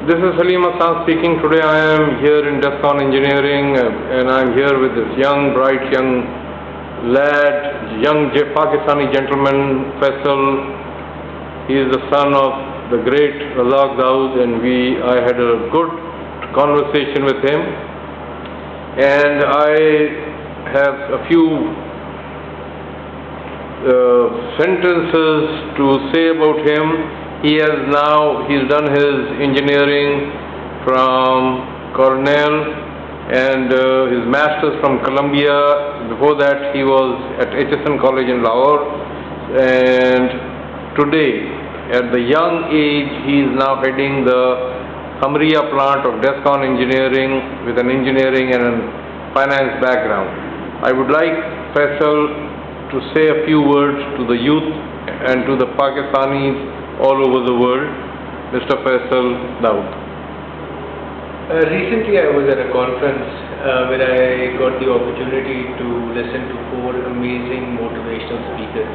This is salim Mastan speaking. Today I am here in Descon Engineering and I am here with this young, bright young lad, young Pakistani gentleman, Fesel. He is the son of the great Razzaq Dawood, and I had a good conversation with him, and I have a few sentences to say about him. He's done his engineering from Cornell and his master's from Columbia. Before that he was at HSN College in Lahore, and today at the young age he is now heading the MERA plant of Descon Engineering with an engineering and a finance background. I would like Fesel to say a few words to the youth and to the Pakistanis all over the world. Mr. Razzaq Dawood. Recently I was at a conference where I got the opportunity to listen to 4 amazing motivational speakers.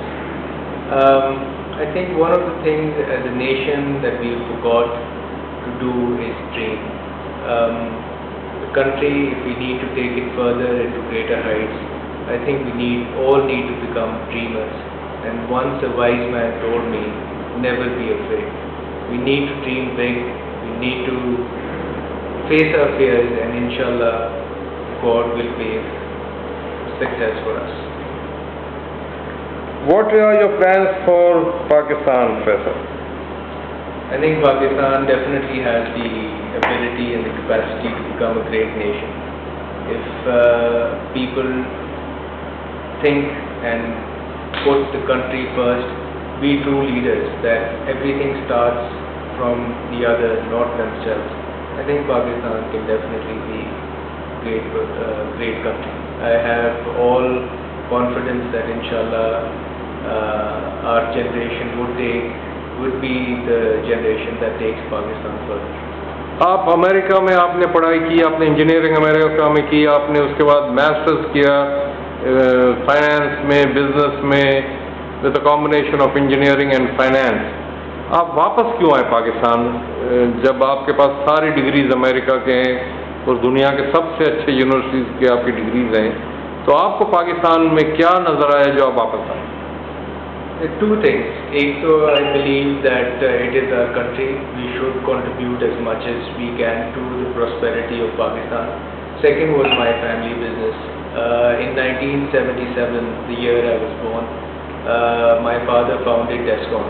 I think one of the things as a nation that we forgot to do is dream. The country, if we need to take it further into greater heights, I think we all need to become dreamers. And once a wise man told me, never be afraid. We need to dream big, we need to face our fears, and inshallah God will pave success for us. What are your plans for Pakistan, Fesel? I think Pakistan definitely has the ability and the capacity to become a great nation. If people think and put the country first, be true leaders, that everything starts from the other, not themselves. I think Pakistan can definitely be a great country. I have all confidence that inshallah our generation would be the generation that takes Pakistan further. आप America में आपने पढ़ाई की, आपने engineering America में की, आपने उसके बाद मास्टर्स किया फाइनेंस में, बिजनेस में, with a combination of engineering and finance. आप वापस क्यों आए पाकिस्तान जब आपके पास सारी डिग्रीज अमेरिका के हैं और दुनिया के सबसे अच्छे यूनिवर्सिटीज़ के आपकी डिग्रीज हैं, तो आपको पाकिस्तान में क्या नज़र आया जो आप वापस आए? Two things. एक तो I believe that it is our country. We should contribute as much as we can to the prosperity of Pakistan. Second was my family business. In 1977, the year I was born, my father founded Descon.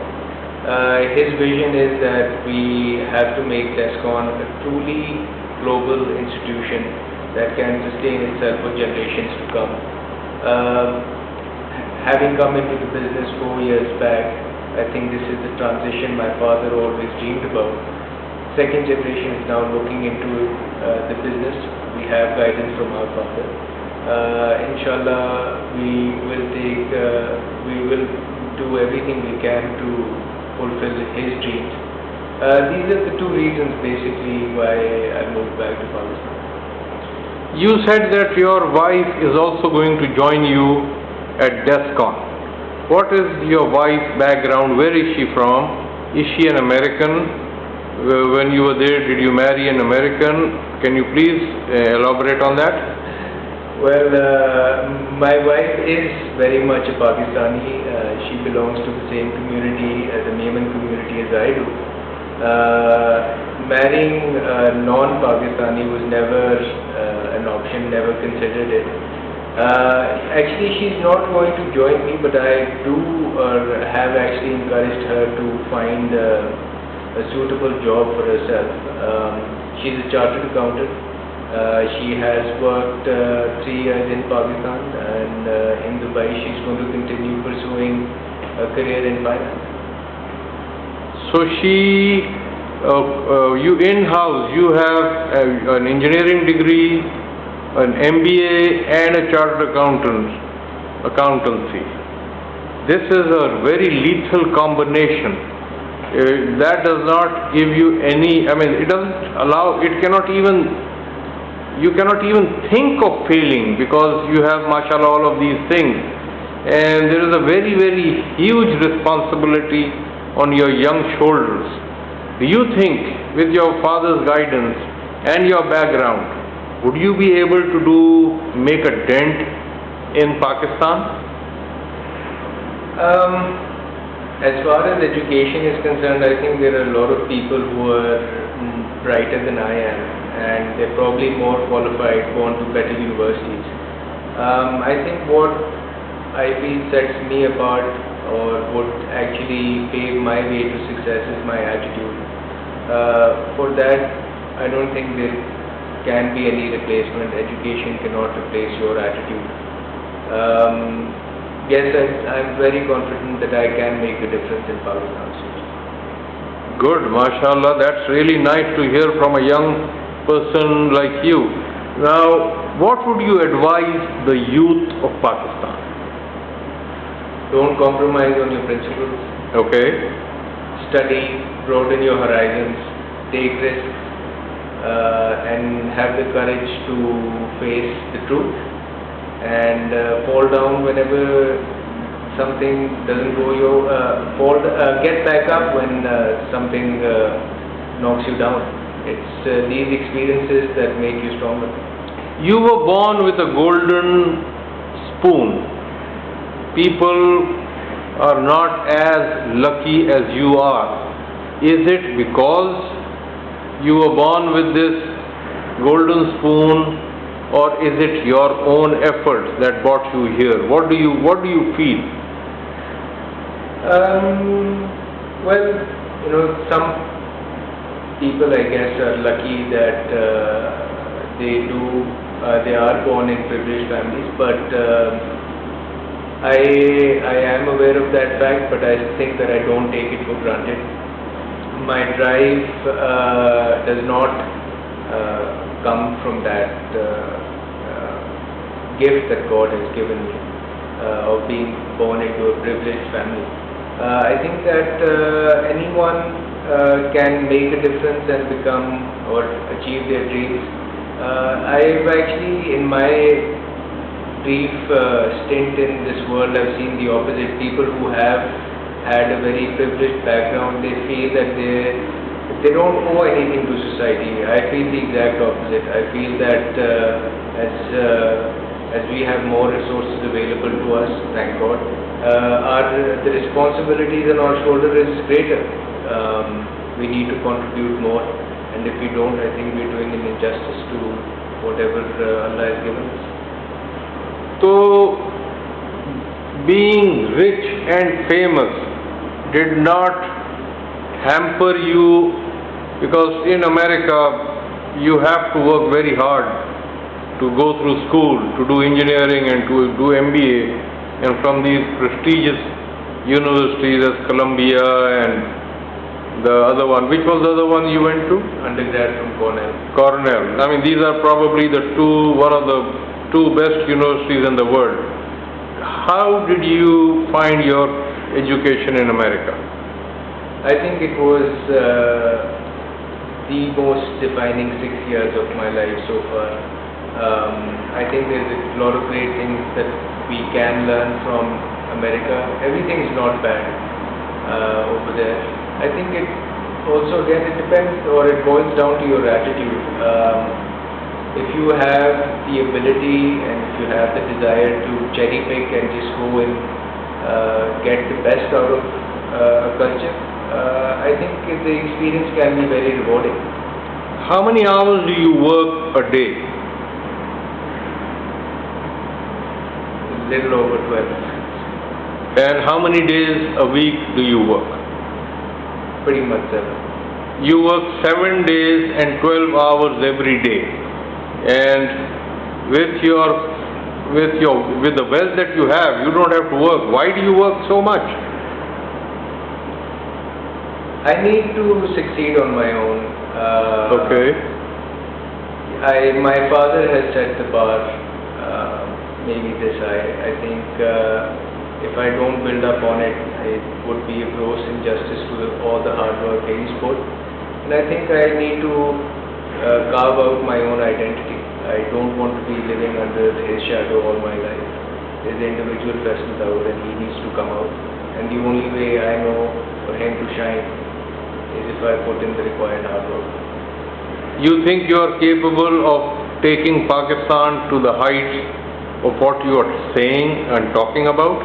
His vision is that we have to make Descon a truly global institution that can sustain itself for generations to come. Having come into the business 4 years back, I think this is the transition my father always dreamed about. Second generation is now looking into the business. We have guidance from our father. Inshallah, we will do everything we can to fulfill his dreams. These are the 2 reasons basically why I moved back to Pakistan. You said that your wife is also going to join you at Descon. What is your wife's background? Where is she from? Is she an American? When you were there, did you marry an American? Can you please elaborate on that? Well, my wife is very much a Pakistani. She belongs to the same community as the Yemen community as I do. Marrying a non-Pakistani was never an option, never considered it. Actually, she's not going to join me, but I do have actually encouraged her to find a suitable job for herself. She's a chartered accountant. She has worked 3 years in Pakistan, and in Dubai she's going to continue pursuing a career in finance. So you in-house, you have an engineering degree, an MBA and a chartered accountancy. This is a very lethal combination. That does not give you any, it doesn't allow, you cannot even think of failing because you have mashallah all of these things, and there is a very, very huge responsibility on your young shoulders. Do you think with your father's guidance and your background, would you be able to make a dent in Pakistan? As far as education is concerned, I think there are a lot of people who are brighter than I am, and they're probably more qualified, gone to better universities. I think what I feel sets me apart or would actually pave my way to success is my attitude. For that, I don't think there can be any replacement. Education cannot replace your attitude. Yes, I'm very confident that I can make a difference in Pakistan. Good, mashallah, that's really nice to hear from a young person like you. Now, what would you advise the youth of Pakistan? Don't compromise on your principles. Okay. Study, broaden your horizons, take risks, and have the courage to face the truth, and fall down whenever something doesn't go your get back up when something knocks you down. It's these experiences that make you stronger. You were born with a golden spoon. People are not as lucky as you are. Is it because you were born with this golden spoon, or is it your own efforts that brought you here? What do you feel? Well, some people, I guess, are lucky that they are born in privileged families, but I am aware of that fact, but I think that I don't take it for granted. My drive does not come from that gift that God has given me of being born into a privileged family. I think that anyone can make a difference and become or achieve their dreams. I've actually, in my brief stint in this world, I've seen the opposite. People who have had a very privileged background, they feel that they don't owe anything to society. I feel the exact opposite. I feel that as we have more resources available to us, thank God, the responsibilities on our shoulder is greater. We need to contribute more, and if we don't, I think we're doing an injustice to whatever Allah has given us. So, being rich and famous did not hamper you, because in America you have to work very hard to go through school, to do engineering and to do MBA, and from these prestigious universities as Columbia and the other one. Which was the other one you went to? Undergrad from Cornell. Cornell. I mean, these are probably one of the two best universities in the world. How did you find your education in America? I think it was the most defining 6 years of my life so far. I think there's a lot of great things that we can learn from America. Everything's not bad over there. I think it also, again, it depends, or it boils down to your attitude. If you have the ability and if you have the desire to cherry pick and just go and get the best out of a culture, I think the experience can be very rewarding. How many hours do you work a day? Little over 12. And how many days a week do you work? Pretty much 7. You work 7 days and 12 hours every day. And with the wealth that you have, you don't have to work. Why do you work so much? I need to succeed on my own. Okay. My father has set the bar maybe this high. I think if I don't build up on it, it would be a gross injustice to all the hard work he's put. And I think I need to carve out my own identity. I don't want to be living under his shadow all my life. There's the individual Fesel Dawood, and he needs to come out. And the only way I know for him to shine is if I put in the required hard work. You think you are capable of taking Pakistan to the heights of what you are saying and talking about?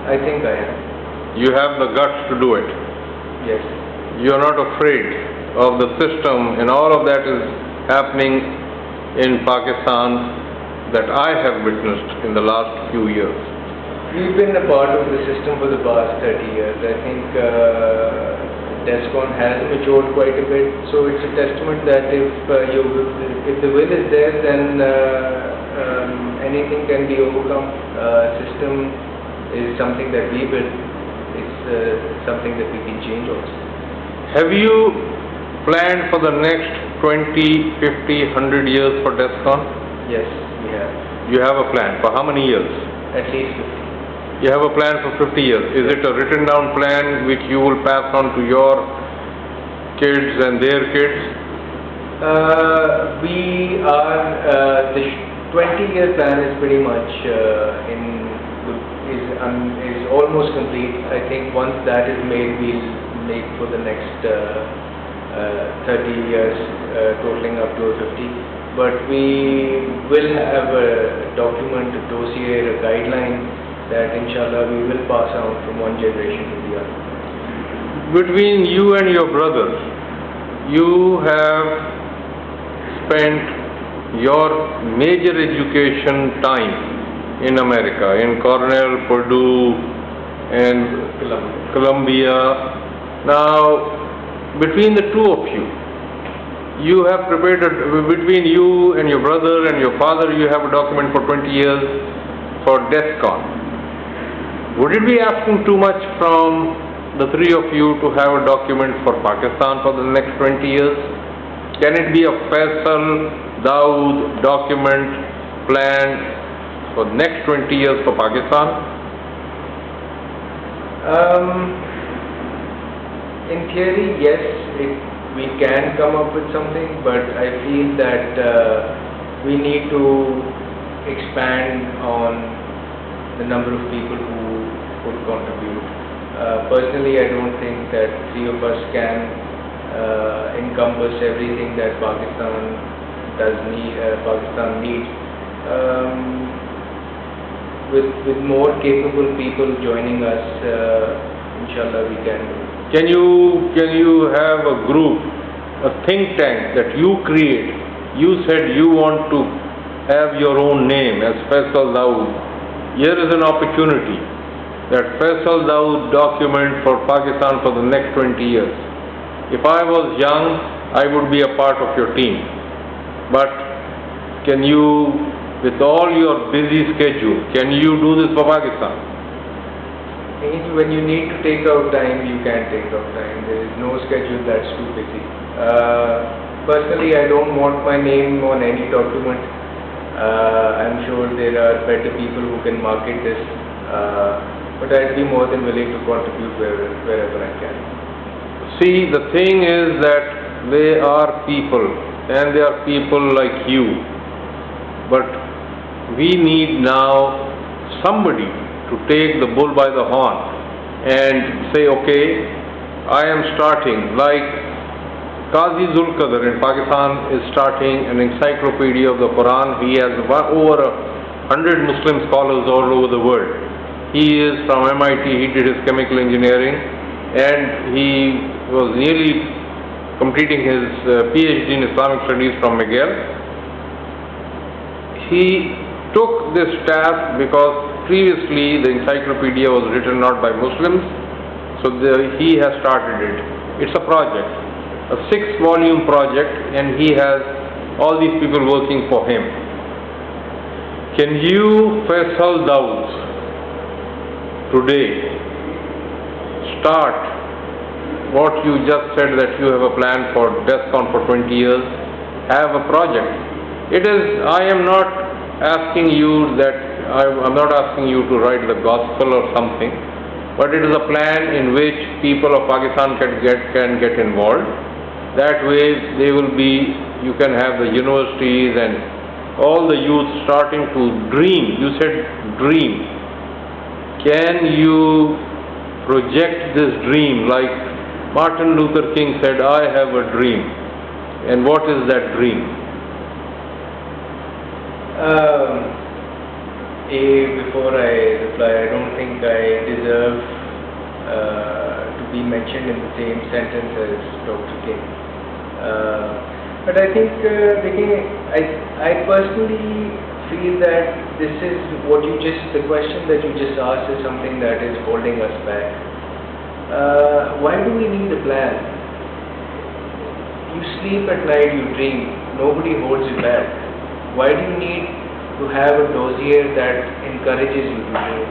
I think I am. You have the guts to do it. Yes. You are not afraid of the system and all of that is happening in Pakistan that I have witnessed in the last few years. We've been a part of the system for the past 30 years. I think Descon has matured quite a bit, so it's a testament that if the will is there, then anything can be overcome. System is something that we build. It's something that we can change also. Have you planned for the next 20, 50, 100 years for Descon? Yes, we have. You have a plan. For how many years? At least 50. You have a plan for 50 years. Is it a written down plan which you will pass on to your kids and their kids? We are, the 20-year plan is pretty much is almost complete. I think once that is made, we'll make for the next 30 years, totaling up to 50. But we will have a document, a dossier, a guideline that inshallah we will pass on from one generation to the other. Between you and your brother, you have spent your major education time in America, in Cornell, Purdue, and Columbia. Now, between the two of you, you have prepared, between you and your brother and your father, you have a document for 20 years for Descon. Would it be asking too much from the three of you to have a document for Pakistan for the next 20 years? Can it be a Fesel, Dawood document planned for the next 20 years for Pakistan? In theory, yes, we can come up with something, but I feel that we need to expand on the number of people who would contribute. Personally, I don't think that three of us can encompass everything that Pakistan needs. With more capable people joining us, inshallah we can do. Can you have a group, a think tank that you create? You said you want to have your own name as Faisal Dawood. Here is an opportunity that Faisal Dawood document for Pakistan for the next 20 years. If I was young, I would be a part of your team. But can you, with all your busy schedule, can you do this for Pakistan? When you need to take out time, you can take out time. There is no schedule that's too busy. Personally, I don't want my name on any document. I'm sure there are better people who can market this, but I'd be more than willing to contribute wherever I can. See, the thing is that they are people, and they are people like you, but we need now somebody to take the bull by the horn and say, okay, I am starting, like Qazi Zulqadar in Pakistan is starting an encyclopedia of the Quran. He has over 100 Muslim scholars all over the world. He is from MIT, he did his chemical engineering, and he was nearly completing his PhD in Islamic studies from McGill. He took this task because previously the encyclopedia was written not by Muslims, so he has started it. It's a project, a 6-volume project, and he has all these people working for him. Can you, Faisal Dawood, today start what you just said, that you have a plan for Descon for 20 years, have a project? I am not asking you to write the gospel or something, but it is a plan in which people of Pakistan can get involved. That way you can have the universities and all the youth starting to dream. You said dream. Can you project this dream like Martin Luther King said, I have a dream. And what is that dream? Before I reply, I don't think I deserve to be mentioned in the same sentence as Dr. King. But I think, I personally feel that this is the question that you just asked is something that is holding us back. Why do we need a plan? You sleep at night, you dream. Nobody holds you back. Why do you need to have a dossier that encourages you to dream?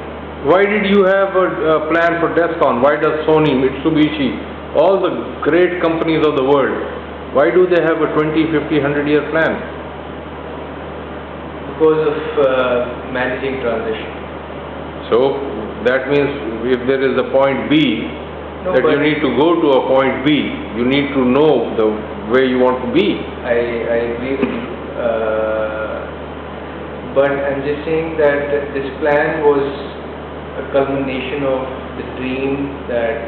Why did you have a plan for Descon? Why does Sony, Mitsubishi, all the great companies of the world, why do they have a 20, 50, 100-year plan? Because of managing transition. So, that means if there is a point B, you need to go to a point B, you need to know the way you want to be. I agree with you. But I'm just saying that this plan was a culmination of the dream that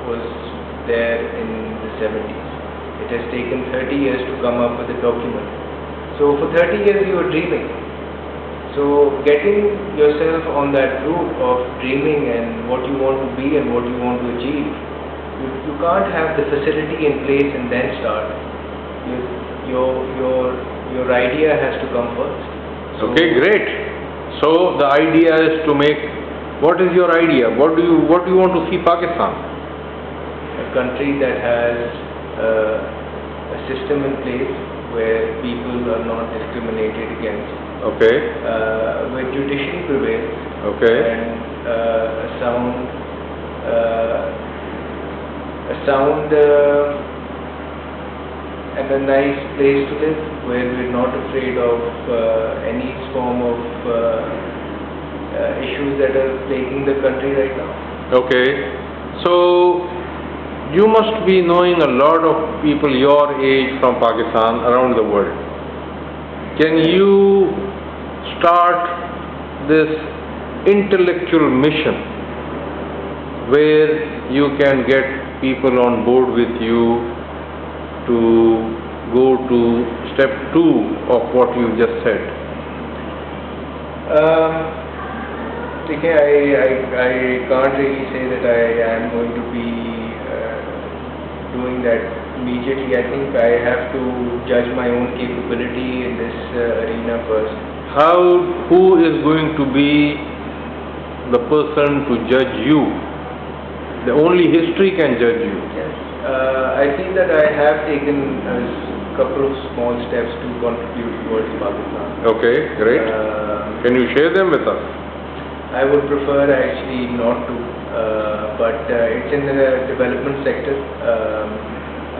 was there in the 70s. It has taken 30 years to come up with a document. So for 30 years you were dreaming. So getting yourself on that route of dreaming and what you want to be and what you want to achieve, you can't have the facility in place and then start. Your idea has to come first. So okay, great. So the idea is to make, what is your idea? What do you want to see Pakistan? A country that has a system in place where people are not discriminated against. Okay. Where judiciary prevails. Okay. And a sound and a nice place to live, where we're not afraid of any form of issues that are plaguing the country right now. Okay. So you must be knowing a lot of people your age from Pakistan around the world. Can you start this intellectual mission where you can get people on board with you to go to step 2 of what you just said? Okay, I can't really say that I am going to be doing that immediately. I think I have to judge my own capability in this arena first. Who is going to be the person to judge you? The only history can judge you. Yes. I feel that I have taken a couple of small steps to contribute towards Pakistan. Okay, great. Can you share them with us? I would prefer actually not to, but it's in the development sector.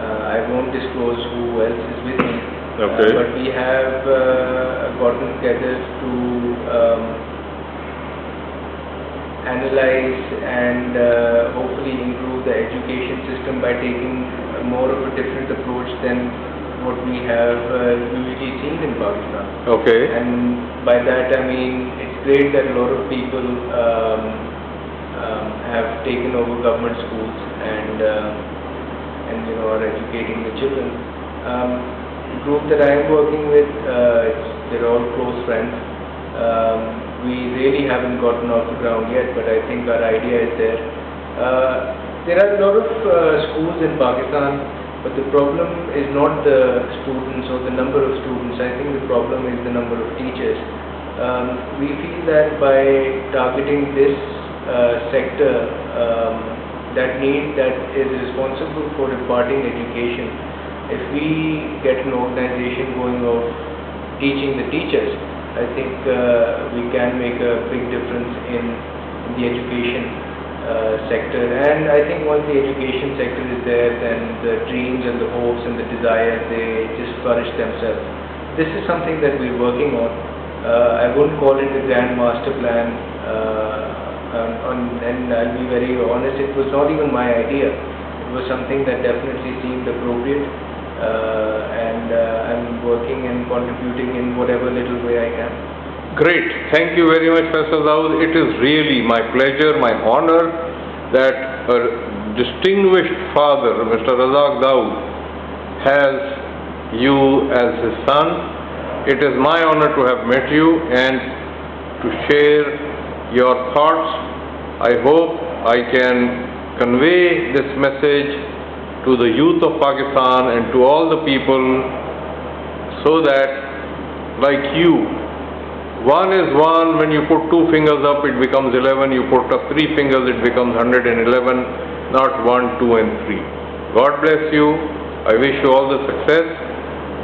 I won't disclose who else is with me. Okay. But we have gotten together to analyze and hopefully improve the education system by taking more of a different approach than what we have usually seen in Pakistan. Okay. And by that I mean it's great that a lot of people have taken over government schools and are educating the children. The group that I am working with, they're all close friends. We really haven't gotten off the ground yet, but I think our idea is there. There are a lot of schools in Pakistan, but the problem is not the students or the number of students. I think the problem is the number of teachers. We feel that by targeting this sector that is responsible for imparting education, if we get an organization going of teaching the teachers, I think we can make a big difference in the education sector. And I think once the education sector is there, then the dreams and the hopes and the desires, they just flourish themselves. This is something that we're working on. I wouldn't call it a grand master plan, and I'll be very honest, it was not even my idea. It was something that definitely seemed appropriate. And I'm working and contributing in whatever little way I can. Great. Thank you very much, Razzaq Dawood. It is really my pleasure, my honor that a distinguished father, Mr. Razzaq Dawood, has you as his son. It is my honor to have met you and to share your thoughts. I hope I can convey this message to the youth of Pakistan and to all the people, so that, like you, one is one. When you put two fingers up, it becomes 11. You put up three fingers, it becomes 111, not 1, 2 and 3. God bless you. I wish you all the success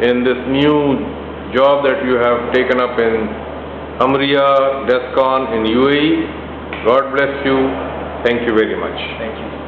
in this new job that you have taken up in Descon in UAE. God bless you. Thank you very much. Thank you.